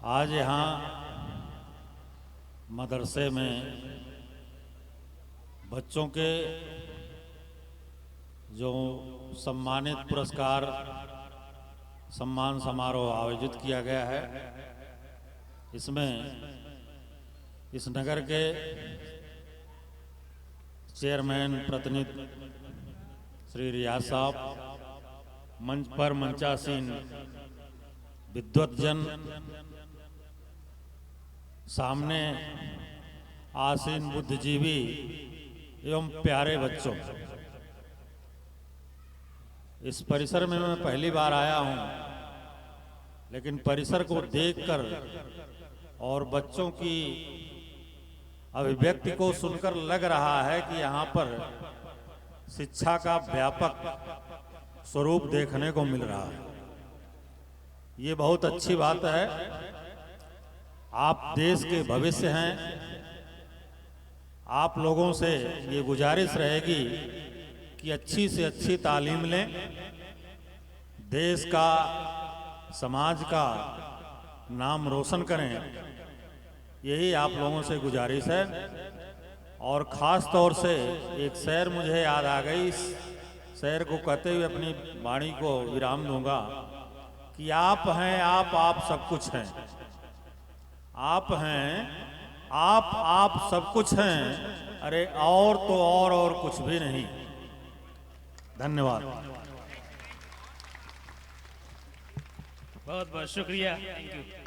आज यहाँ मदरसे में बच्चों के जो सम्मानित पुरस्कार सम्मान समारोह आयोजित किया गया है। इसमें इस नगर के चेयरमैन प्रतिनिधि श्री रियाज साहब, मंच पर मंचासीन विद्वतजन, सामने आसीन बुद्धिजीवी एवं प्यारे बच्चों, इस परिसर में मैं पहली बार आया हूं, लेकिन परिसर को देखकर और बच्चों की अभिव्यक्ति को सुनकर लग रहा है कि यहाँ पर शिक्षा का व्यापक स्वरूप देखने को मिल रहा है। ये बहुत अच्छी बात है। आप देश के भविष्य हैं। आप लोगों से ये गुजारिश रहेगी कि अच्छी से अच्छी तालीम लें, देश का, समाज का नाम रोशन करें। यही आप लोगों से गुजारिश है। और ख़ास तौर से एक शेर मुझे याद आ गई। इस शेर को कहते हुए अपनी वाणी को विराम दूंगा कि आप हैं, आप सब कुछ हैं। आप हैं, आप सब कुछ हैं। अरे और तो और कुछ भी नहीं। धन्यवाद। बहुत बहुत शुक्रिया। Thank you.